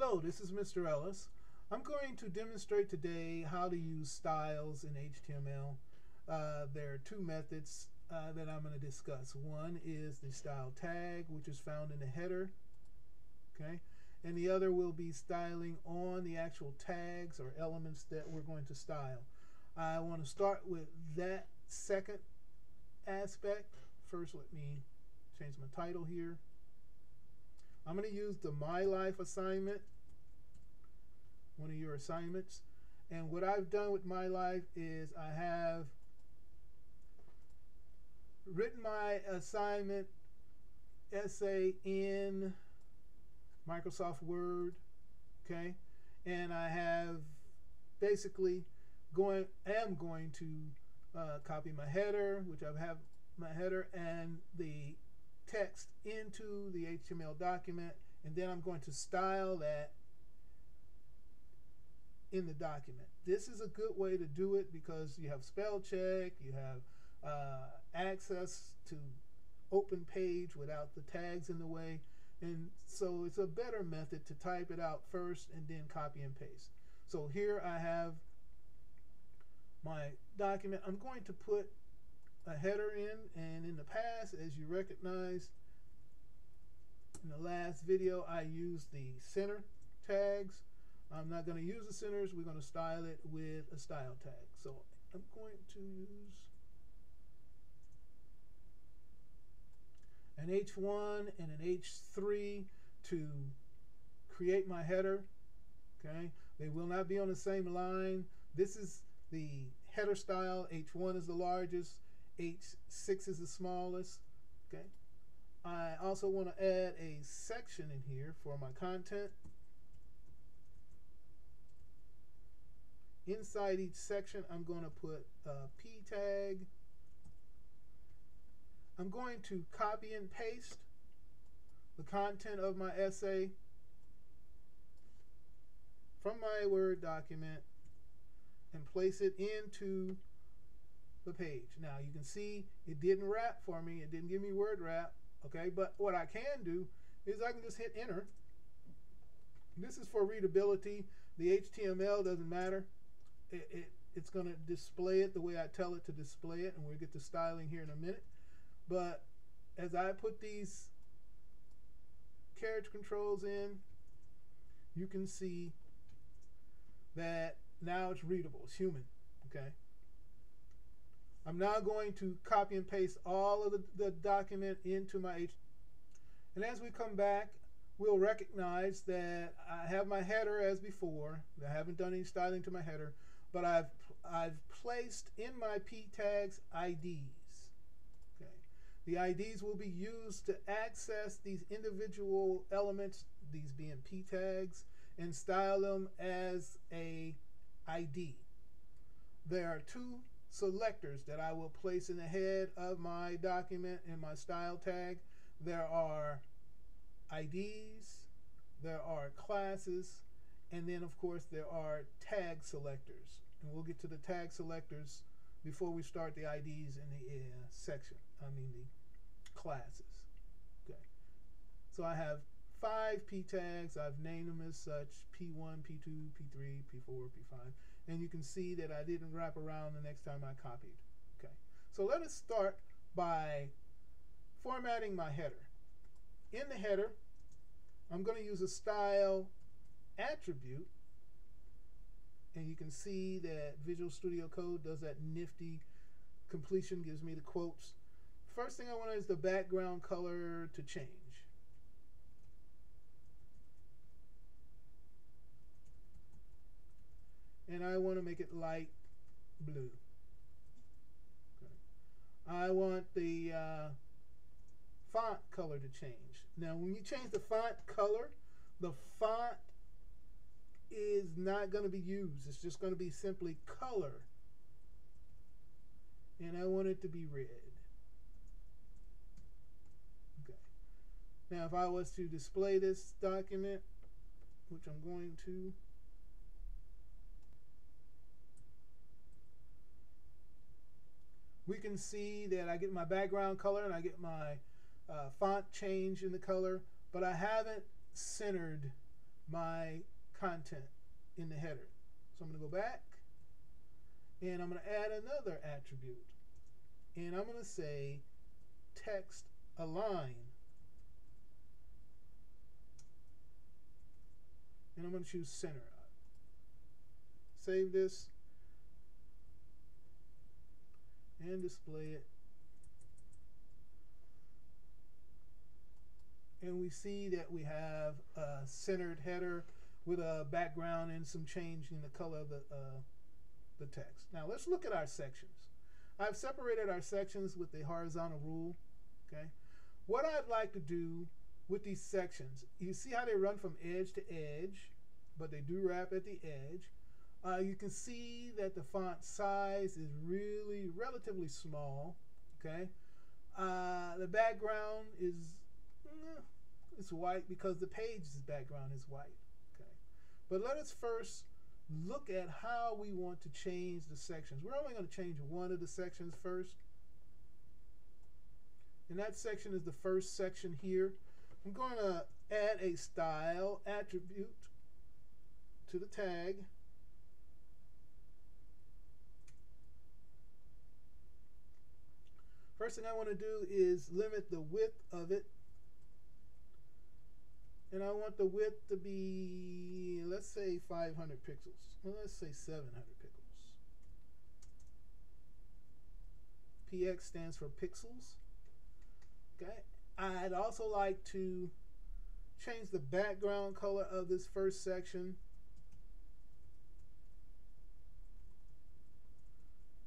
Hello, this is Mr. Ellis. I'm going to demonstrate today how to use styles in HTML. There are two methods that I'm going to discuss. One is the style tag, which is found in the header, okay, and the other will be styling on the actual tags or elements that we're going to style. I want to start with that second aspect. First, let me change my title here. I'm going to use the My Life assignment, one of your assignments. And what I've done with My Life is I have written my assignment essay in Microsoft Word, okay? And I have basically am going to copy my header, which I have my header and the text into the HTML document, and then I'm going to style that in the document. This is a good way to do it because you have spell check, you have access to open page without the tags in the way, and so it's a better method to type it out first and then copy and paste. So here I have my document. I'm going to put a header in, and in the past, as you recognize in the last video, I used the center tags. I'm not going to use the centers. We're going to style it with a style tag. So I'm going to use an H1 and an H3 to create my header. Okay, they will not be on the same line. This is the header style. H1 is the largest, H6 is the smallest. Okay, I also want to add a section in here for my content. Inside each section, I'm going to put a P tag. I'm going to copy and paste the content of my essay from my Word document and place it into the page. Now you can see it didn't wrap for me. It didn't give me word wrap. Okay, but what I can do is I can just hit enter. This is for readability. The HTML doesn't matter. It's going to display it the way I tell it to display it, and we'll get to styling here in a minute. But as I put these character controls in, you can see that now it's readable. It's human. Okay. I'm now going to copy and paste all of the document into my HTML. And as we come back, we'll recognize that I have my header as before. I haven't done any styling to my header, but I've placed in my P tags IDs. Okay. The IDs will be used to access these individual elements, these being P tags, and style them as a ID. There are two selectors that I will place in the head of my document in my style tag. There are IDs, there are classes, and then of course there are tag selectors. And we'll get to the tag selectors before we start the IDs in the the classes. Okay. So I have 5 P tags. I've named them as such: P1, P2, P3, P4, P5. And you can see that I didn't wrap around the next time I copied. Okay. So let us start by formatting my header. In the header, I'm going to use a style attribute. And you can see that Visual Studio Code does that nifty completion, gives me the quotes. First thing I want is the background color to change. And I want to make it light blue. Okay. I want the font color to change. Now when you change the font color, the font is not going to be used. It's just going to be simply color. And I want it to be red. Okay. Now if I was to display this document, which I'm going to, we can see that I get my background color and I get my font change in the color, but I haven't centered my content in the header. So I'm going to go back, and I'm going to add another attribute, and I'm going to say text align, and I'm going to choose center. Save this and display it, and we see that we have a centered header with a background and some change in the color of the text. Now let's look at our sections. I've separated our sections with the horizontal rule. Okay, what I'd like to do with these sections, you see how they run from edge to edge, but they do wrap at the edge. You can see that the font size is really relatively small. Okay, the background is it's white because the page's background is white. Okay, but let us first look at how we want to change the sections. We're only going to change one of the sections first, and that section is the first section here. I'm going to add a style attribute to the tag. First thing I want to do is limit the width of it, and I want the width to be, let's say 500 pixels. Well, let's say 700 pixels. PX stands for pixels. Okay. I'd also like to change the background color of this first section,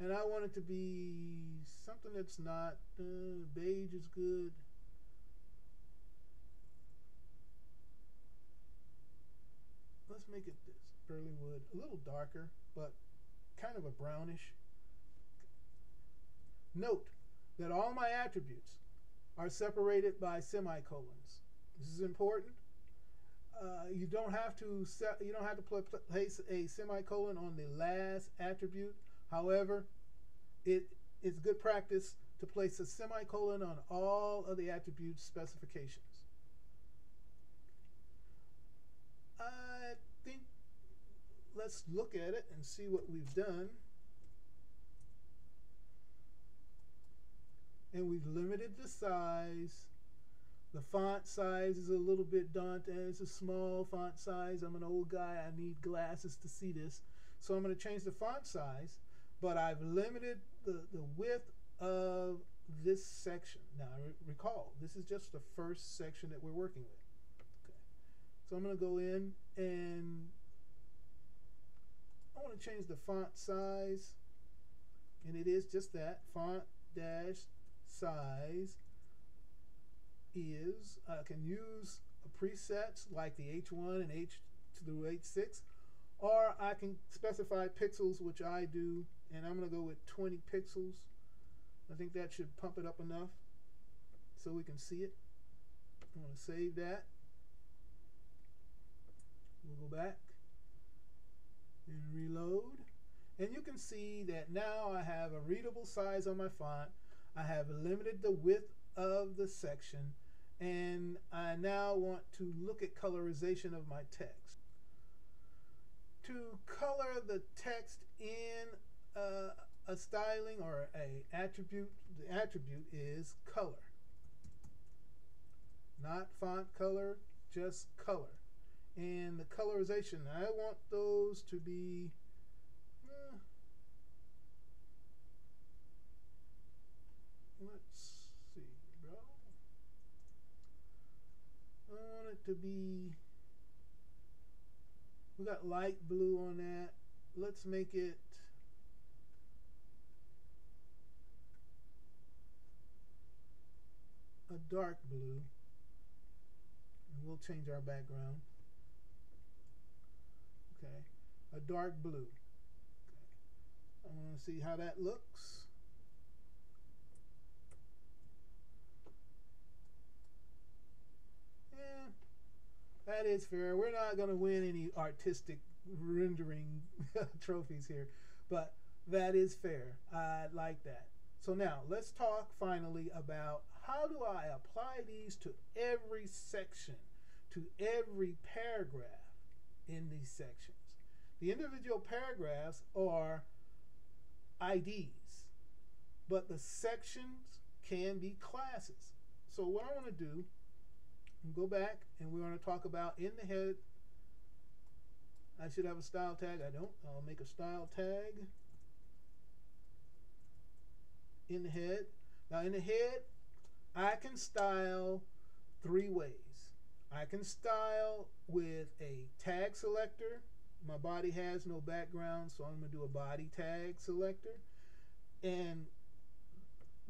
and I want it to be something that's not beige is good. Let's make it this burly wood, a little darker, but kind of a brownish. Note that all my attributes are separated by semicolons. This is important. You don't have to place a semicolon on the last attribute. However, it's good practice to place a semicolon on all of the attribute specifications. I think let's look at it and see what we've done. And we've limited the size. The font size is a little bit daunting. It's a small font size. I'm an old guy. I need glasses to see this. So I'm going to change the font size, but I've limited the width of this section. Now recall, this is just the first section that we're working with. Okay. So I'm going to go in and I want to change the font size, and it is just that, font dash size is, I can use presets like the H1 and H through H6, or I can specify pixels, which I do, and I'm going to go with 20 pixels. I think that should pump it up enough so we can see it. I'm going to save that. We'll go back and reload, and you can see that now I have a readable size on my font. I have limited the width of the section, and I now want to look at colorization of my text. To color the text in a styling or a attribute, the attribute is color. Not font color, just color. And the colorization, I want those to be let's see, bro. I want it to be, we got light blue on that. Let's make it a dark blue, and we'll change our background. Okay, a dark blue. Okay. I want to see how that looks. That is fair. We're not going to win any artistic rendering trophies here, but that is fair. I like that. So now let's talk finally about how do I apply these to every section, to every paragraph. in these sections. The individual paragraphs are IDs, but the sections can be classes. So what I want to do, go back and we're going to talk about in the head. I should have a style tag. I don't. I'll make a style tag in the head. Now in the head, I can style 3 ways. I can style with a tag selector. My body has no background, so I'm going to do a body tag selector. And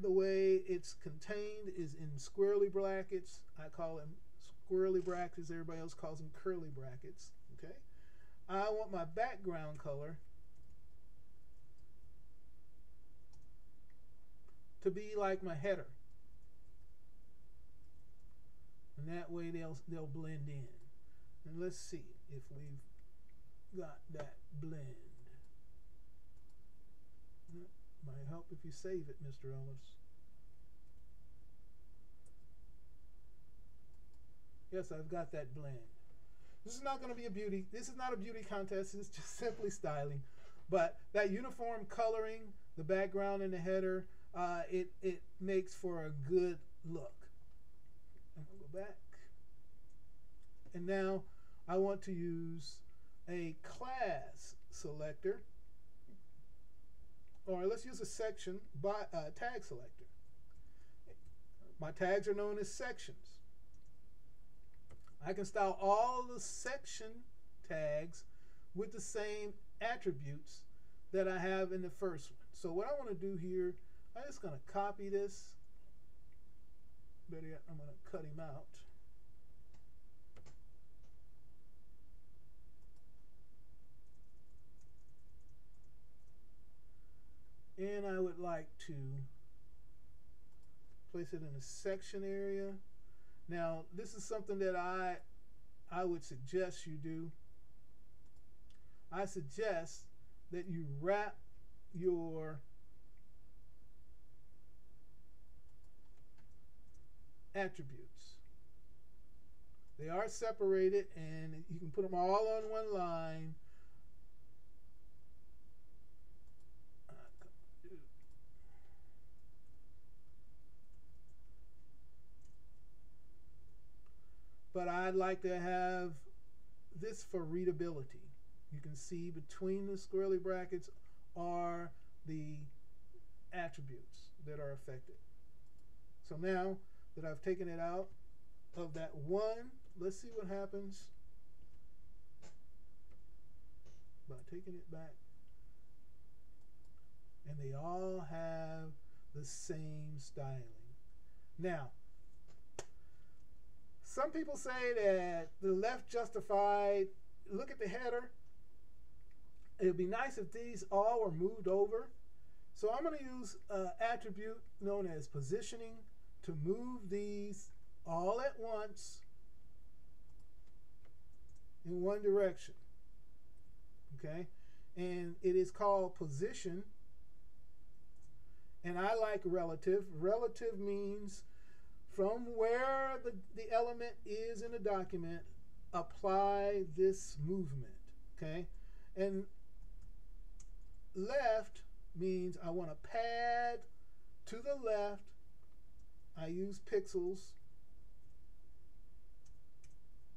the way it's contained is in squirrely brackets. I call them squirrely brackets. Everybody else calls them curly brackets. Okay. I want my background color to be like my header. And that way they'll blend in. And let's see if we've got that blend. Might help if you save it, Mr. Ellis. Yes, I've got that blend. This is not going to be a beauty. This is not a beauty contest. It's just simply styling. But that uniform coloring, the background and the header, it makes for a good look. I'm going to go back. And now I want to use a class selector. Or let's use a section tag selector. My tags are known as sections. I can style all the section tags with the same attributes that I have in the first one. So what I want to do here, I'm just going to copy this. Better yet, I'm going to cut him out. And I would like to place it in a section area. Now, this is something that I would suggest you do. I suggest that you wrap your attributes. They are separated, and you can put them all on one line. But I'd like to have this for readability. You can see between the squirrely brackets are the attributes that are affected. So now that I've taken it out of that one, let's see what happens by taking it back. And they all have the same styling. Now, some people say that the left justified. Look at the header. It would be nice if these all were moved over. So I'm going to use an attribute known as positioning to move these all at once in one direction. Okay? And it is called position. And I like relative. Relative means from where the element is in the document, apply this movement, okay? And left means I want to pad to the left. I use pixels.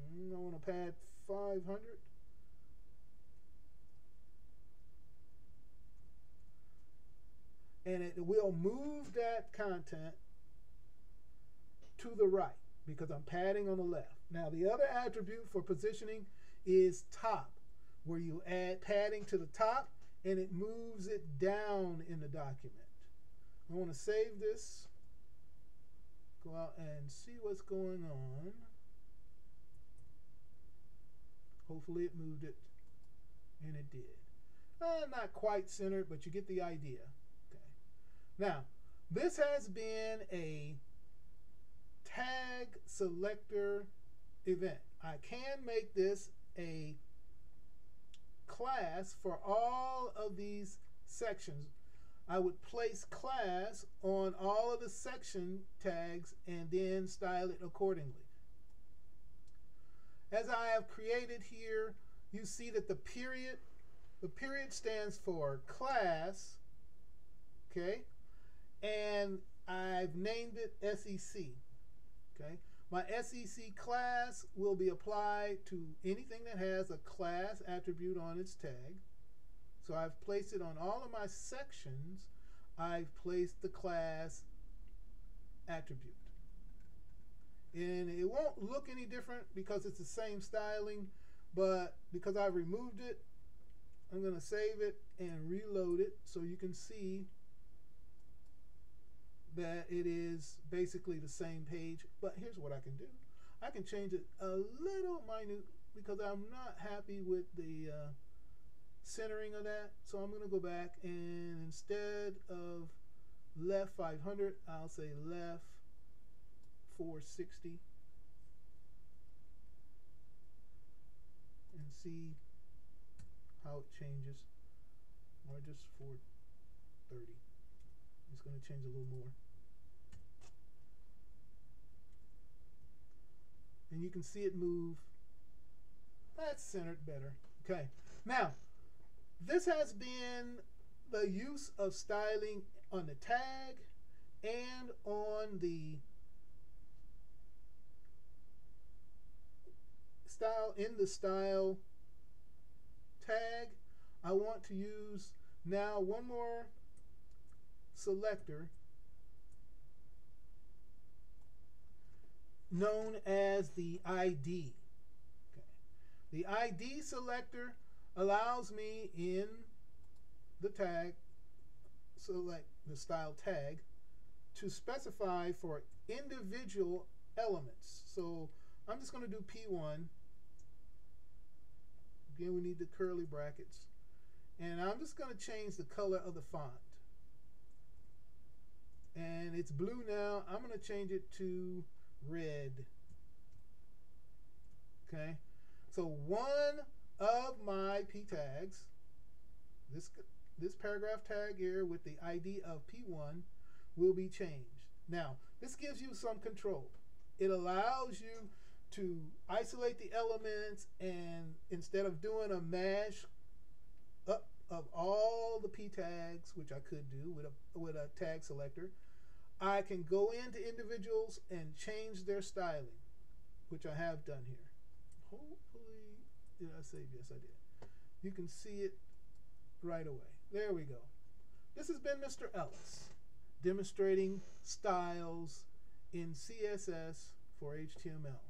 I want to pad 500. And it will move that content to the right because I'm padding on the left. Now the other attribute for positioning is top, where you add padding to the top and it moves it down in the document. I want to save this, go out and see what's going on. Hopefully it moved it, and it did. Not quite centered, but you get the idea. Okay. Now, this has been a tag selector event. I can make this a class for all of these sections. I would place class on all of the section tags and then style it accordingly. As I have created here you see that the period stands for class, okay, and I've named it SEC, okay. My SEC class will be applied to anything that has a class attribute on its tag. So I've placed it on all of my sections. I've placed the class attribute. And it won't look any different because it's the same styling, but because I've removed it, I'm going to save it and reload it so you can see that it is basically the same page. But here's what I can do. I can change it a little minute because I'm not happy with the centering of that. So I'm going to go back, and instead of left 500, I'll say left 460 and see how it changes. Or just 430. It's going to change a little more. And you can see it move. That's centered better. Okay. Now, this has been the use of styling on the tag and on the style, in the style tag. I want to use now one more selector known as the ID. Okay. The ID selector allows me in the tag, select the style tag, to specify for individual elements. So I'm just going to do P1. Again, we need the curly brackets. And I'm just going to change the color of the font. And it's blue now. I'm going to change it to red. Okay. So one of my P tags, this paragraph tag here with the ID of P1 will be changed. Now, this gives you some control. It allows you to isolate the elements, and instead of doing a mash up of all the P tags, which I could do with a tag selector, I can go into individuals and change their styling, which I have done here. Hopefully, did I save? Yes, I did. You can see it right away. There we go. This has been Mr. Ellis, demonstrating styles in CSS for HTML.